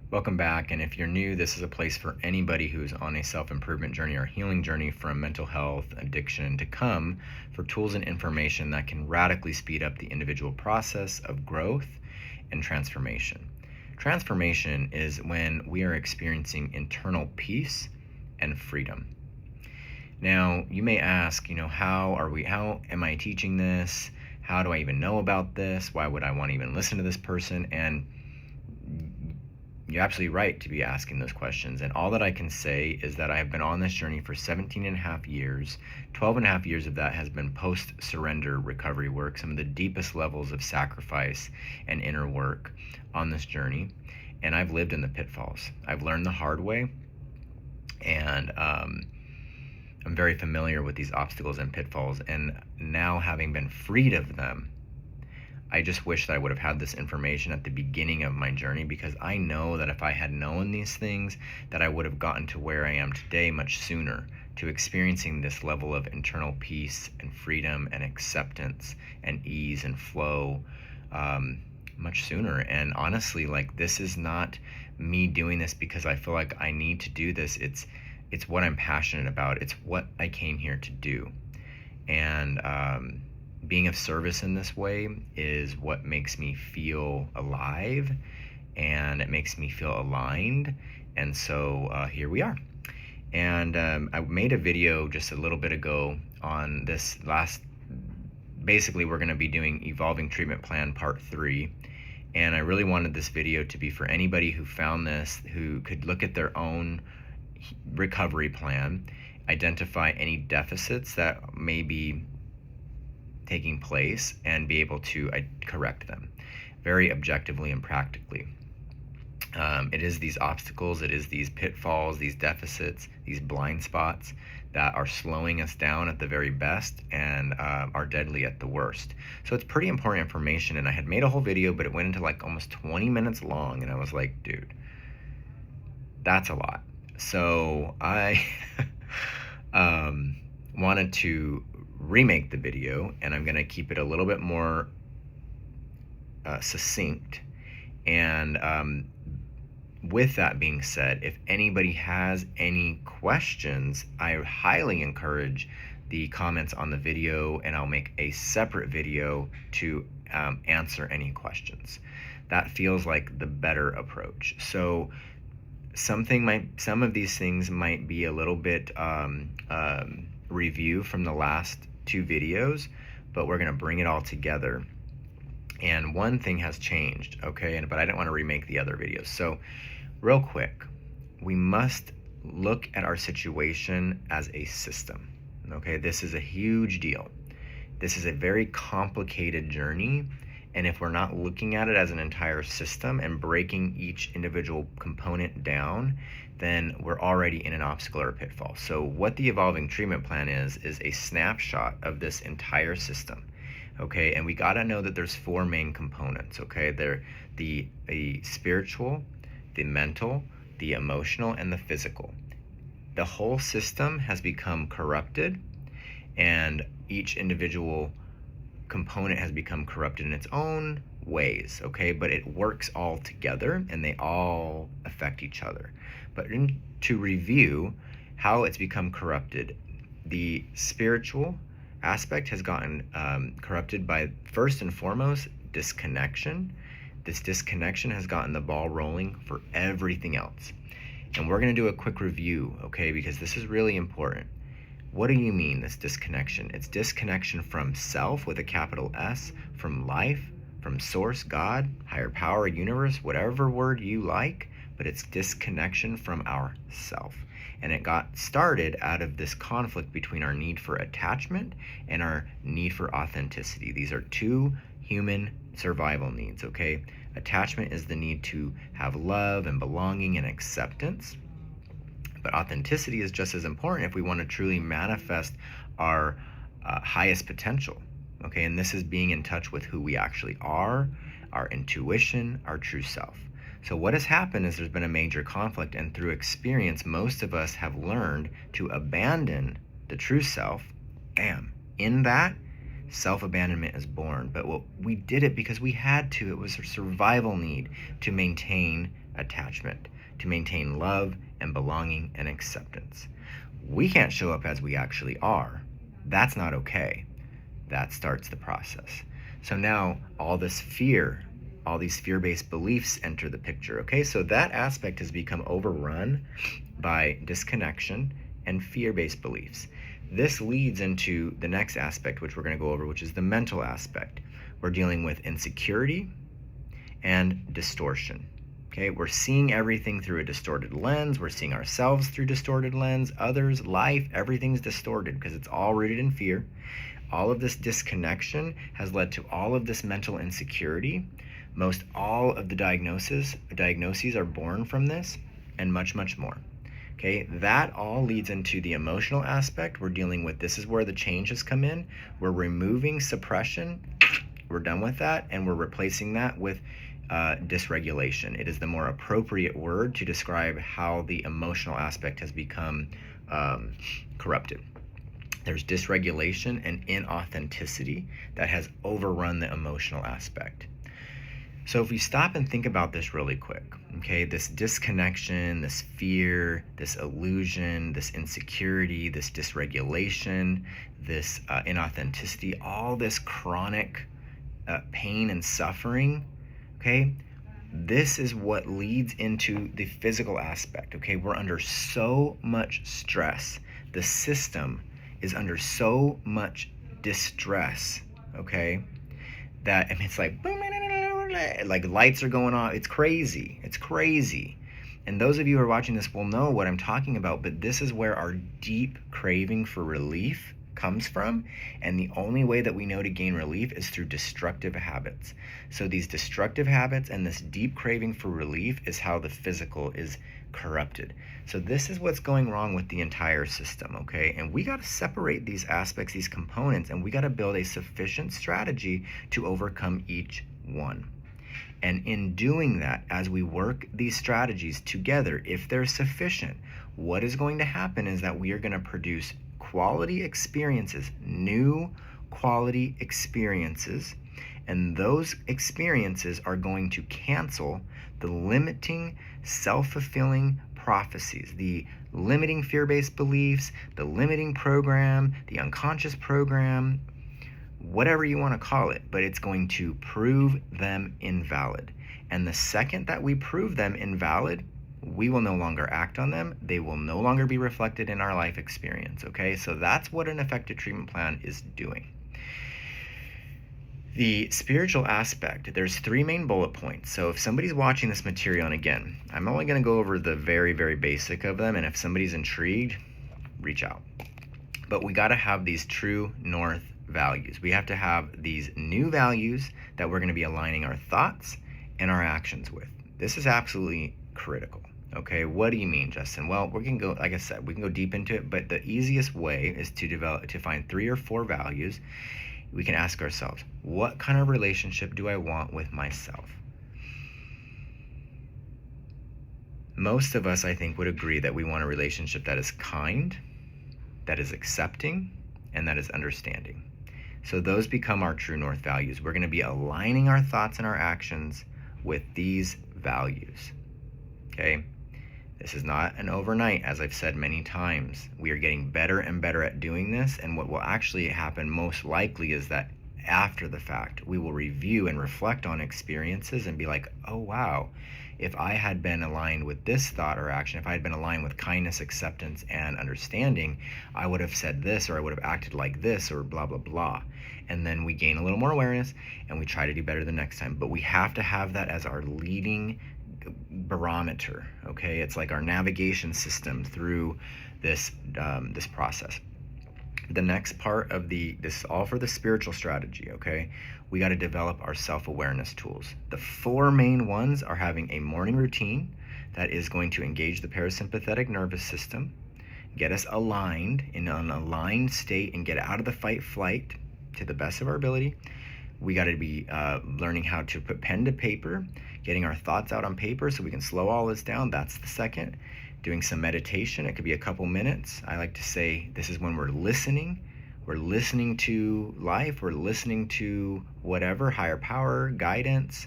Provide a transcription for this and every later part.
Welcome back, and if you're new, this is a place for anybody who's on a self-improvement journey or healing journey from mental health, addiction to come for tools and information that can radically speed up the individual process of growth and transformation. Transformation is when we are experiencing internal peace and freedom. Now, you may ask, how am I teaching this? How do I even know about this? Why would I want to even listen to this person? And you're absolutely right to be asking those questions. And all that I can say is that I have been on this journey for 17 and a half years. 12 and a half years of that has been post-surrender recovery work, some of the deepest levels of sacrifice and inner work on this journey. And I've lived in the pitfalls. I've learned the hard way. And I'm very familiar with these obstacles and pitfalls. And now, having been freed of them, I just wish that I would have had this information at the beginning of my journey, because I know that if I had known these things, that I would have gotten to where I am today much sooner, to experiencing this level of internal peace and freedom and acceptance and ease and flow much sooner. And honestly, this is not me doing this because I feel like I need to do this. It's what I'm passionate about. It's what I came here to do. And being of service in this way is what makes me feel alive, and it makes me feel aligned. And so here we are. And I made a video just a little bit ago on this basically we're going to be doing Evolving Treatment Plan Part 3. And I really wanted this video to be for anybody who found this, who could look at their own recovery plan, identify any deficits that may be taking place, and be able to correct them very objectively and practically. It is these obstacles, it is these pitfalls, these deficits, these blind spots that are slowing us down at the very best and are deadly at the worst. So it's pretty important information, and I had made a whole video, but it went into almost 20 minutes long, and I was like, dude, that's a lot. So I wanted to remake the video, and I'm going to keep it a little bit more succinct. And with that being said, if anybody has any questions, I highly encourage the comments on the video, and I'll make a separate video to answer any questions. That feels like the better approach. So some of these things might be a little bit review from the last two videos, but we're going to bring it all together. And one thing has changed, okay? But I didn't want to remake the other videos. So real quick, we must look at our situation as a system, okay? This is a huge deal. This is a very complicated journey. And if we're not looking at it as an entire system and breaking each individual component down, then we're already in an obstacle or a pitfall. So what the Evolving Treatment Plan is a snapshot of this entire system, okay? And we gotta know that there's four main components, okay? They're the spiritual, the mental, the emotional, and the physical. The whole system has become corrupted, and each individual component has become corrupted in its own ways, okay? But it works all together, and they all affect each other. But to review how it's become corrupted, the spiritual aspect has gotten corrupted by, first and foremost, disconnection. This disconnection has gotten the ball rolling for everything else. And we're going to do a quick review, okay? Because this is really important. What do you mean, this disconnection? It's disconnection from self with a capital S, from life, from source, God, higher power, universe, whatever word you like, but it's disconnection from our self. And it got started out of this conflict between our need for attachment and our need for authenticity. These are two human survival needs, okay? Attachment is the need to have love and belonging and acceptance. But authenticity is just as important if we want to truly manifest our highest potential, okay? And this is being in touch with who we actually are, our intuition, our true self. So what has happened is there's been a major conflict, and through experience, most of us have learned to abandon the true self. Bam. In that, self-abandonment is born. But we did it because we had to. It was a survival need to maintain attachment, to maintain love and belonging and acceptance. We can't show up as we actually are. That's not okay. That starts the process. So now all this fear, all these fear-based beliefs enter the picture, okay? So that aspect has become overrun by disconnection and fear-based beliefs. This leads into the next aspect, which we're going to go over, which is the mental aspect. We're dealing with insecurity and distortion. Okay, we're seeing everything through a distorted lens. We're seeing ourselves through distorted lens, others, life, everything's distorted because it's all rooted in fear. All of this disconnection has led to all of this mental insecurity. Most all of the diagnoses are born from this, and much, much more. Okay, that all leads into the emotional aspect. We're dealing with, this is where the changes come in. We're removing suppression. We're done with that, and we're replacing that with dysregulation. It is the more appropriate word to describe how the emotional aspect has become corrupted. There's dysregulation and inauthenticity that has overrun the emotional aspect. So if we stop and think about this really quick, okay, this disconnection, this fear, this illusion, this insecurity, this dysregulation, this inauthenticity, all this chronic pain and suffering, okay, this is what leads into the physical aspect, okay? We're under so much stress. The system is under so much distress, okay, that, and it's like lights are going on. It's crazy. It's crazy. And those of you who are watching this will know what I'm talking about, but this is where our deep craving for relief comes from, and the only way that we know to gain relief is through destructive habits. So these destructive habits and this deep craving for relief is how the physical is corrupted. So this is what's going wrong with the entire system, okay? And we got to separate these aspects, these components, and we got to build a sufficient strategy to overcome each one. And in doing that, as we work these strategies together, if they're sufficient, what is going to happen is that we are going to produce quality experiences, new quality experiences, and those experiences are going to cancel the limiting, self-fulfilling prophecies, the limiting fear-based beliefs, the limiting program, the unconscious program, whatever you want to call it, but it's going to prove them invalid. And the second that we prove them invalid, we will no longer act on them. They will no longer be reflected in our life experience, okay? So that's what an effective treatment plan is doing. The spiritual aspect, there's 3 main bullet points. So if somebody's watching this material, and again, I'm only going to go over the very, very basic of them, and if somebody's intrigued, reach out. But we got to have these true north values. We have to have these new values that we're going to be aligning our thoughts and our actions with. This is absolutely critical. Okay, what do you mean, Justin? Well, we can go, like I said, we can go deep into it, but the easiest way is to find 3 or 4 values. We can ask ourselves, what kind of relationship do I want with myself? Most of us, I think, would agree that we want a relationship that is kind, that is accepting, and that is understanding. So those become our true north values. We're going to be aligning our thoughts and our actions with these values. Okay? This is not an overnight, as I've said many times. We are getting better and better at doing this, and what will actually happen most likely is that after the fact, we will review and reflect on experiences and be like, oh wow, if I had been aligned with this thought or action, if I had been aligned with kindness, acceptance, and understanding, I would have said this, or I would have acted like this, or blah, blah, blah. And then we gain a little more awareness, and we try to do better the next time. But we have to have that as our leading barometer, okay? It's like our navigation system through this this process. The next part of this is all for the spiritual strategy, okay? We got to develop our self-awareness tools. The 4 main ones are having a morning routine that is going to engage the parasympathetic nervous system, get us aligned in an aligned state, and get out of the fight flight to the best of our ability. We got to be learning how to put pen to paper, getting our thoughts out on paper so we can slow all this down. That's the second. Doing some meditation. It could be a couple minutes. I like to say this is when we're listening. We're listening to life. We're listening to whatever, higher power, guidance,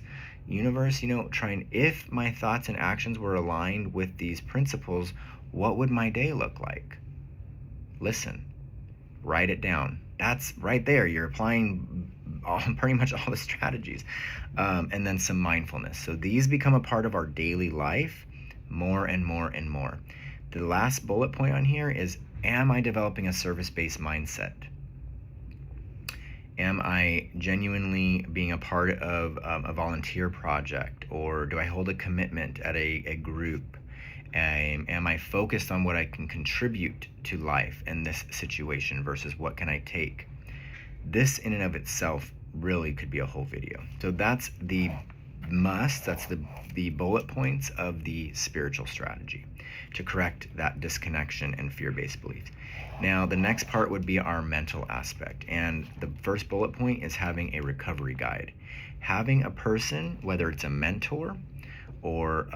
universe, trying, if my thoughts and actions were aligned with these principles, what would my day look like? Listen, write it down. That's right there. You're applying pretty much all the strategies. And then some mindfulness. So these become a part of our daily life more and more and more. The last bullet point on here is, am I developing a service-based mindset? Am I genuinely being a part of a volunteer project, or do I hold a commitment at a group? Am I focused on what I can contribute to life in this situation versus what can I take? This in and of itself really could be a whole video. So that's the bullet points of the spiritual strategy to correct that disconnection and fear-based beliefs. Now, the next part would be our mental aspect. And the first bullet point is having a recovery guide. Having a person, whether it's a mentor or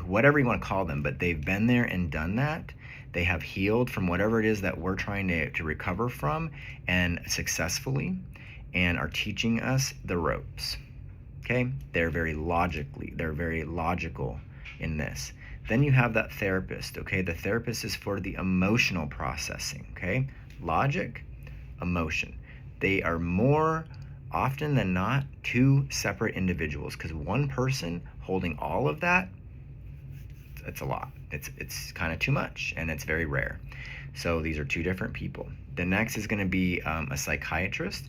whatever you want to call them, but they've been there and done that. They have healed from whatever it is that we're trying to recover from, and successfully, and are teaching us the ropes. Okay? They're very logical in this. Then you have that therapist, okay? The therapist is for the emotional processing, okay? Logic, emotion. They are more often than not two separate individuals, because one person holding all of that, it's a lot. It's kind of too much, and it's very rare. So these are two different people. The next is going to be a psychiatrist,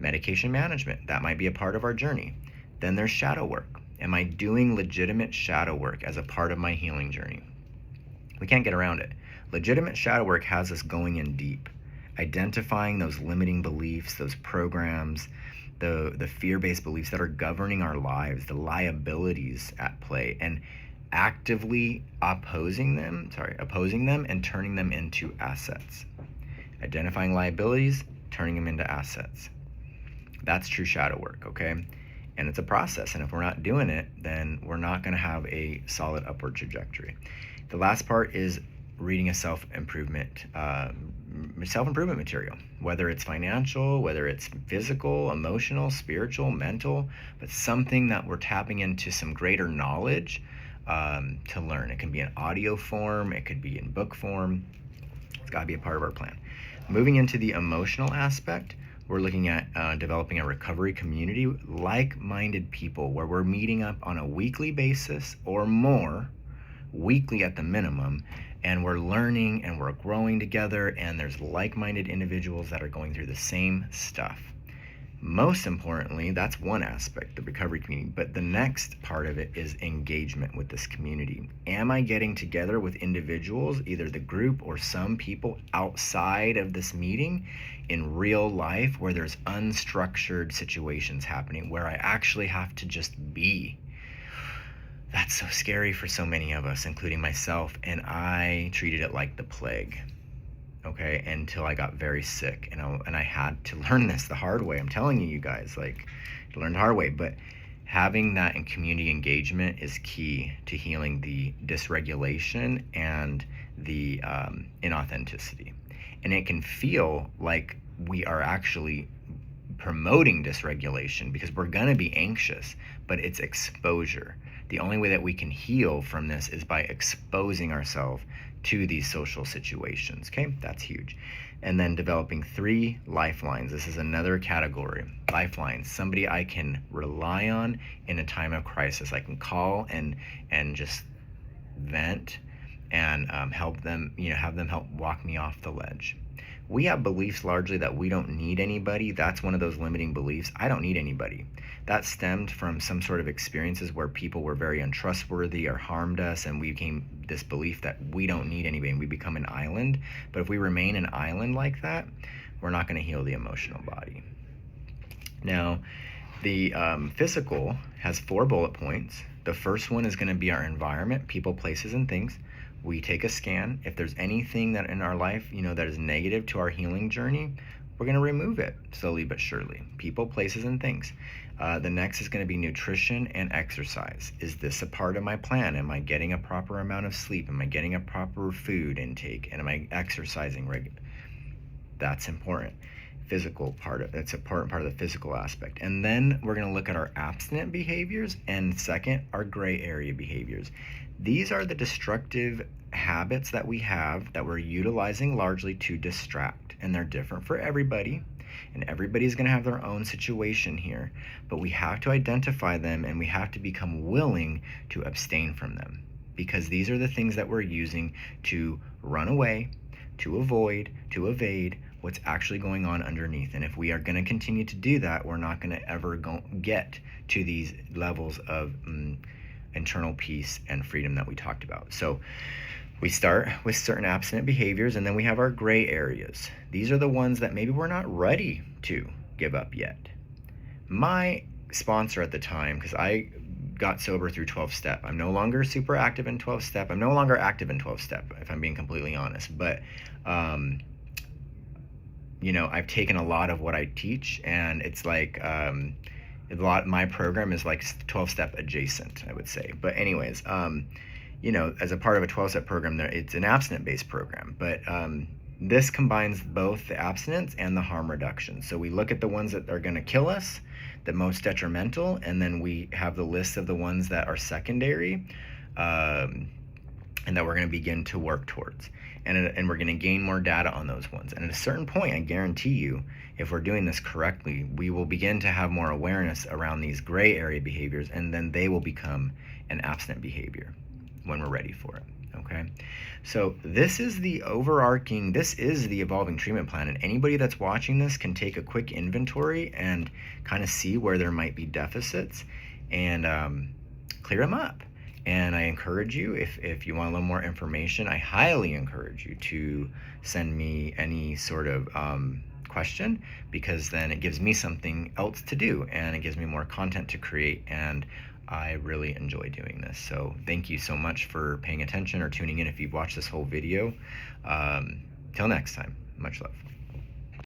medication management. That might be a part of our journey. Then there's shadow work. Am I doing legitimate shadow work as a part of my healing journey? We can't get around it. Legitimate shadow work has us going in deep, identifying those limiting beliefs, those programs, the fear-based beliefs that are governing our lives, the liabilities at play, and actively opposing them and turning them into assets. Identifying liabilities, turning them into assets. That's true shadow work, okay? And it's a process, and if we're not doing it, then we're not going to have a solid upward trajectory. The last part is reading a self-improvement material, whether it's financial, whether it's physical, emotional, spiritual, mental, but something that we're tapping into some greater knowledge to learn. It can be in audio form, it could be in book form. It's got to be a part of our plan. Moving into the emotional aspect, we're looking at developing a recovery community, like-minded people, where we're meeting up on a weekly basis or more, weekly at the minimum, and we're learning and we're growing together, and there's like-minded individuals that are going through the same stuff. Most importantly, that's one aspect, the recovery community, but the next part of it is engagement with this community. Am I getting together with individuals, either the group or some people outside of this meeting, in real life, where there's unstructured situations happening, where I actually have to just be? That's so scary for so many of us, including myself, and I treated it like the plague. Okay, until I got very sick, and I had to learn this the hard way. I'm telling you guys, like, to learn the hard way. But having that in community engagement is key to healing the dysregulation and the inauthenticity. And it can feel like we are actually promoting dysregulation because we're gonna be anxious, but it's exposure. The only way that we can heal from this is by exposing ourselves to these social situations. Okay, that's huge. And then developing 3 lifelines. This is another category. Lifelines, somebody I can rely on in a time of crisis. I can call and just vent and help them, have them help walk me off the ledge. We have beliefs largely that we don't need anybody. That's one of those limiting beliefs. I don't need anybody. That stemmed from some sort of experiences where people were very untrustworthy or harmed us, and we became this belief that we don't need anybody, and we become an island. But if we remain an island like that, we're not going to heal the emotional body. Now, the physical has 4 bullet points. The first one is going to be our environment, people, places, and things. We take a scan. If there's anything that in our life, that is negative to our healing journey, we're going to remove it slowly but surely. People, places, and things. The next is going to be nutrition and exercise. Is this a part of my plan? Am I getting a proper amount of sleep? Am I getting a proper food intake? And am I exercising regularly? That's important. physical part of it's a part of the physical aspect. And then we're going to look at our abstinent behaviors, and second, our gray area behaviors. These are the destructive habits that we have that we're utilizing largely to distract, and they're different for everybody, and everybody's going to have their own situation here, but we have to identify them and we have to become willing to abstain from them, because these are the things that we're using to run away, to avoid, to evade what's actually going on underneath. And if we are going to continue to do that, we're not going to ever get to these levels of internal peace and freedom that we talked about. So we start with certain abstinent behaviors, and then we have our gray areas. These are the ones that maybe we're not ready to give up yet. My sponsor at the time, because I got sober through 12-step. I'm no longer super active in 12-step. I'm no longer active in 12-step, if I'm being completely honest. But, I've taken a lot of what I teach, and it's like my program is like 12-step adjacent, I would say. But anyways, as a part of a 12-step program, it's an abstinent-based program. But this combines both the abstinence and the harm reduction. So we look at the ones that are going to kill us, the most detrimental, and then we have the list of the ones that are secondary, and that we're going to begin to work towards. And we're going to gain more data on those ones. And at a certain point, I guarantee you, if we're doing this correctly, we will begin to have more awareness around these gray area behaviors, and then they will become an abstinent behavior when we're ready for it. Okay, so this is the evolving treatment plan, and anybody that's watching this can take a quick inventory and kind of see where there might be deficits and clear them up. And I encourage you, if you want a little more information, I highly encourage you to send me any sort of question, because then it gives me something else to do and it gives me more content to create, and I really enjoy doing this. So thank you so much for paying attention or tuning in if you've watched this whole video. Till next time, much love.